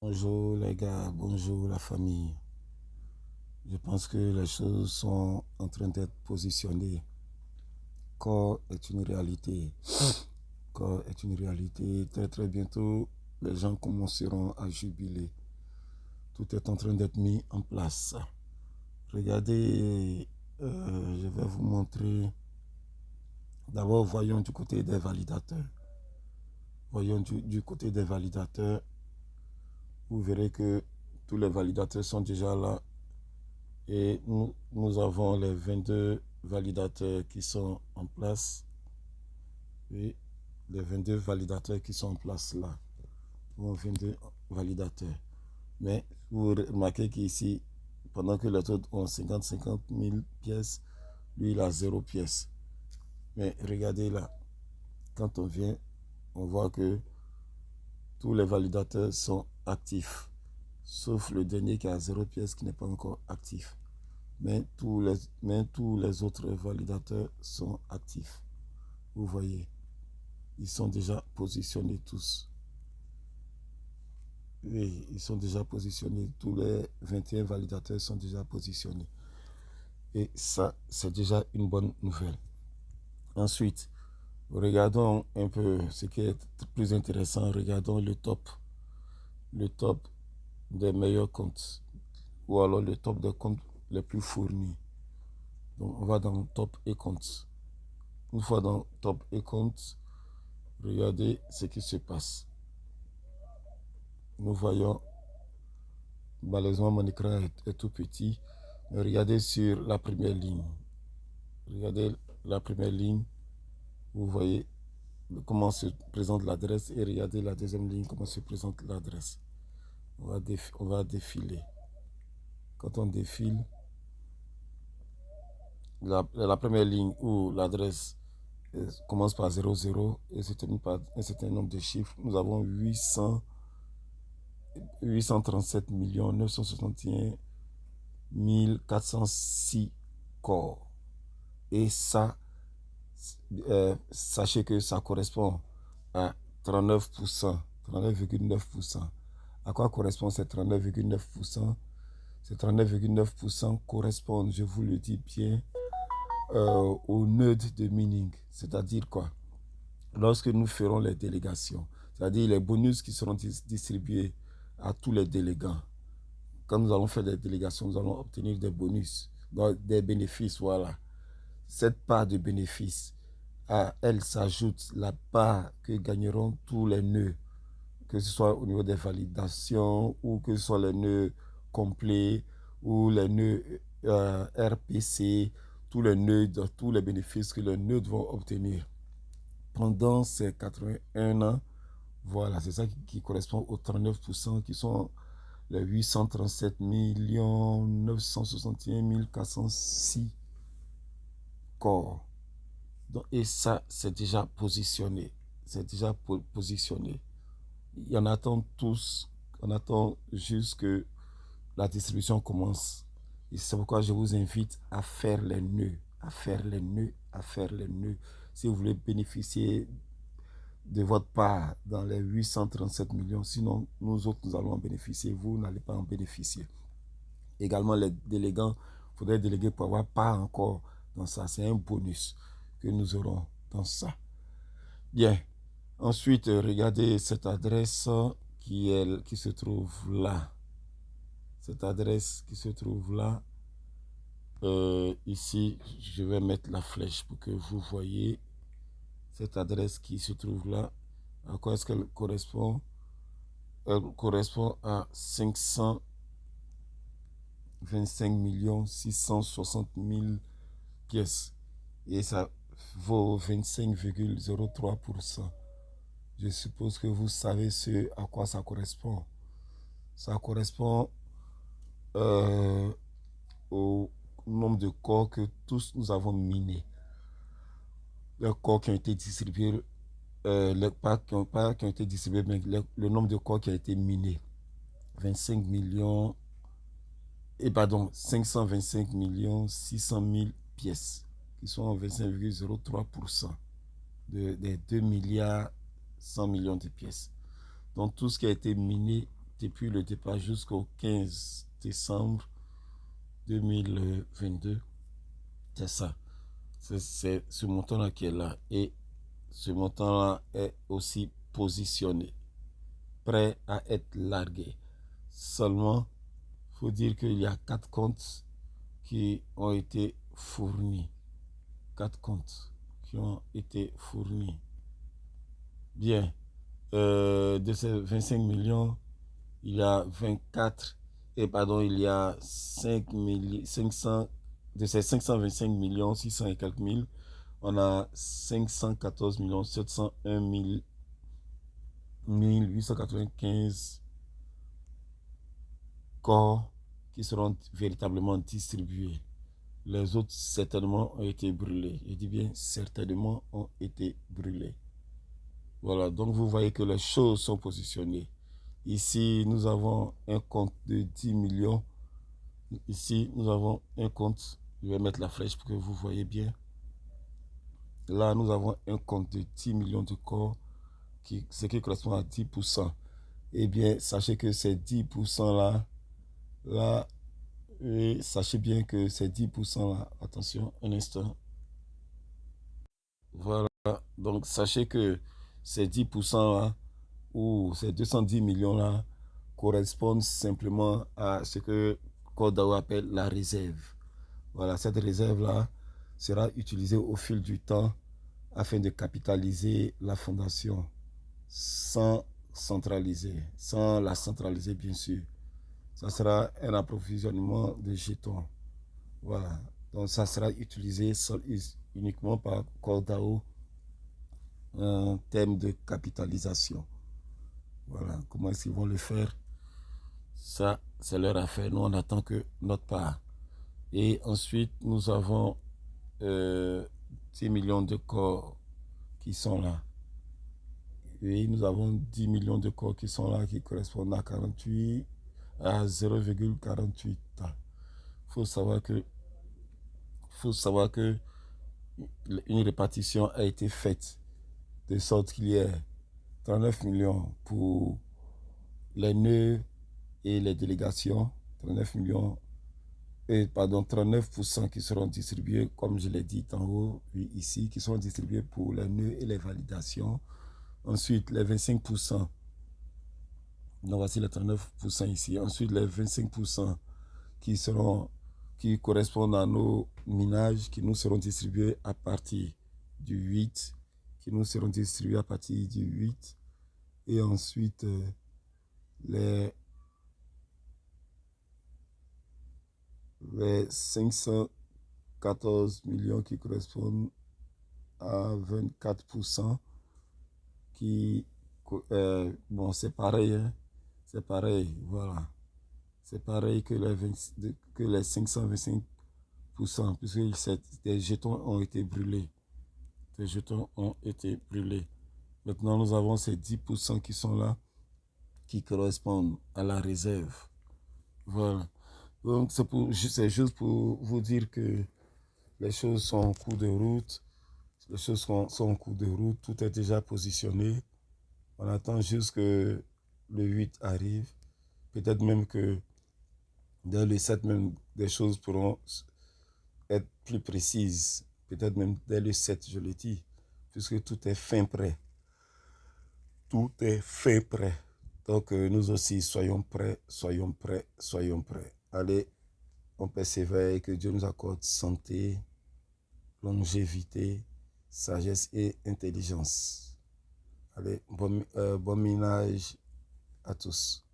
Bonjour les gars, bonjour la famille. Je pense que les choses sont en train d'être positionnées. Corps est une réalité. Corps est une réalité. Très très bientôt, les gens commenceront à jubiler. Tout est en train d'être mis en place. Regardez, je vais vous montrer. D'abord, voyons du côté des validateurs. Voyons du côté des validateurs. Vous verrez que tous les validateurs sont déjà là. Et nous avons les 22 validateurs qui sont en place. Oui, les 22 validateurs qui sont en place là. 22 validateurs. Mais vous remarquez qu'ici, pendant que les autres ont 50 000 pièces, lui il a 0 pièce. Mais regardez là, quand on vient, on voit que tous les validateurs sont actifs. Sauf le dernier qui a 0 pièce qui n'est pas encore actif. Mais tous les autres validateurs sont actifs. Vous voyez, ils sont déjà positionnés tous. Oui, ils sont déjà positionnés. Tous les 21 validateurs sont déjà positionnés. Et ça, c'est déjà une bonne nouvelle. Ensuite, regardons un peu ce qui est plus intéressant. Regardons le top. Le top des meilleurs comptes. Ou alors le top des comptes les plus fournis. Donc, on va dans top et comptes. Une fois dans top et comptes, regardez ce qui se passe. Nous voyons, malheureusement mon écran est tout petit, mais regardez sur la première ligne. Regardez la première ligne, vous voyez comment se présente l'adresse et regardez la deuxième ligne, comment se présente l'adresse. On va défiler. Quand on défile, la première ligne où l'adresse commence par 00 et se termine par un certain nombre de chiffres, nous avons 837 961 1406 corps. Et ça, sachez que ça correspond à 39%, 39,9%. À quoi correspond ces 39,9%? Ces 39,9% correspondent, je vous le dis bien, au nœud de meaning. C'est-à-dire quoi? Lorsque nous ferons les délégations, c'est-à-dire les bonus qui seront distribués à tous les délégants. Quand nous allons faire des délégations, nous allons obtenir des bonus, des bénéfices, voilà. Cette part de bénéfice, à elle s'ajoute la part que gagneront tous les nœuds, que ce soit au niveau des validations ou que ce soit les nœuds complets ou les nœuds RPC, tous les nœuds, tous les bénéfices que les nœuds vont obtenir pendant ces 81 ans. Voilà, c'est ça qui correspond aux 39% qui sont les 837 961 406 corps. Donc, et ça, c'est déjà positionné. C'est déjà positionné. Il y en attend tous. On attend juste que la distribution commence. Et c'est pourquoi je vous invite à faire les nœuds, à faire les nœuds, à faire les nœuds. Si vous voulez bénéficier de votre part dans les 837 millions, sinon nous autres, nous allons en bénéficier. Vous n'allez pas en bénéficier. Également, les délégants, il faudrait déléguer pour avoir part encore dans ça. C'est un bonus que nous aurons dans ça. Bien. Ensuite, regardez cette adresse qui se trouve là. Cette adresse qui se trouve là. Ici, je vais mettre la flèche pour que vous voyez cette adresse qui se trouve là. À quoi est-ce qu'elle correspond? Elle correspond à 525 660 000 pièces. Et ça vaut 25,03%. Je suppose que vous savez ce à quoi ça correspond. Ça correspond au nombre de corps que tous nous avons minés. Les corps qui ont été distribués, pas qui ont été distribués, mais le nombre de corps qui a été miné. 25 millions, et pardon, 525 600 000 pièces, qui sont 25,03% des 2 milliards 100 millions de pièces. Donc tout ce qui a été miné depuis le départ jusqu'au 15 décembre 2022. C'est ça. C'est ce montant-là qui est là. Et ce montant-là est aussi positionné, prêt à être largué. Seulement, il faut dire qu'il y a 4 comptes qui ont été fournis. 4 comptes qui ont été fournis. Bien. De ces 25 millions, il y a 24, il y a 500, de ces 525 millions, 600 et quelques mille, on a 514 millions, 701 895 corps qui seront véritablement distribués. Les autres, certainement, ont été brûlés. Je dis bien, certainement, ont été brûlés. Voilà, donc vous voyez que les choses sont positionnées. Ici, nous avons un compte de 10 millions. Ici, nous avons un compte. Je vais mettre la flèche pour que vous voyez bien. Là, nous avons un compte de 10 millions de corps, ce qui correspond à 10%. Eh bien, sachez que ces 10% là, et sachez bien que ces 10% là, attention, un instant. Voilà, donc sachez que ces 10% là, ou ces 210 millions là, correspondent simplement à ce que Kodao appelle la réserve. Voilà, cette réserve-là sera utilisée au fil du temps afin de capitaliser la fondation sans sans la centraliser bien sûr. Ça sera un approvisionnement de jetons. Voilà, donc ça sera utilisé uniquement par Kodao en termes de capitalisation. Voilà, comment est-ce qu'ils vont le faire? Ça, c'est leur affaire. Nous, on attend que notre part. Et ensuite, nous avons 10 millions de corps qui sont là. Et nous avons 10 millions de corps qui sont là, qui correspondent à 48, à 0,48. Il faut savoir que une répartition a été faite de sorte qu'il y ait 39 millions pour les nœuds et les délégations, 39 millions, 39% qui seront distribués, comme je l'ai dit en haut, oui, ici, qui seront distribués pour les nœuds et les validations. Ensuite, les 25%, donc voici les 39% ici. Ensuite, les 25% qui correspondent à nos minages, qui nous seront distribués à partir du 8, Et ensuite, les 514 millions qui correspondent à 24%, bon, c'est pareil, hein, c'est pareil, voilà. C'est pareil que les 525%, puisque des jetons ont été brûlés. Des jetons ont été brûlés. Maintenant, nous avons ces 10% qui sont là, qui correspondent à la réserve. Voilà. Donc, c'est juste pour vous dire que les choses sont en cours de route. Les choses sont en cours de route. Tout est déjà positionné. On attend juste que le 8 arrive. Peut-être même que dans le 7, même, des choses pourront être plus précises. Peut-être même dès le 7, je le dis. Puisque tout est fin prêt. Tout est fin prêt. Donc, nous aussi, soyons prêts, soyons prêts, soyons prêts. Allez, on persévère et que Dieu nous accorde santé, longévité, sagesse et intelligence. Allez, bon minage à tous.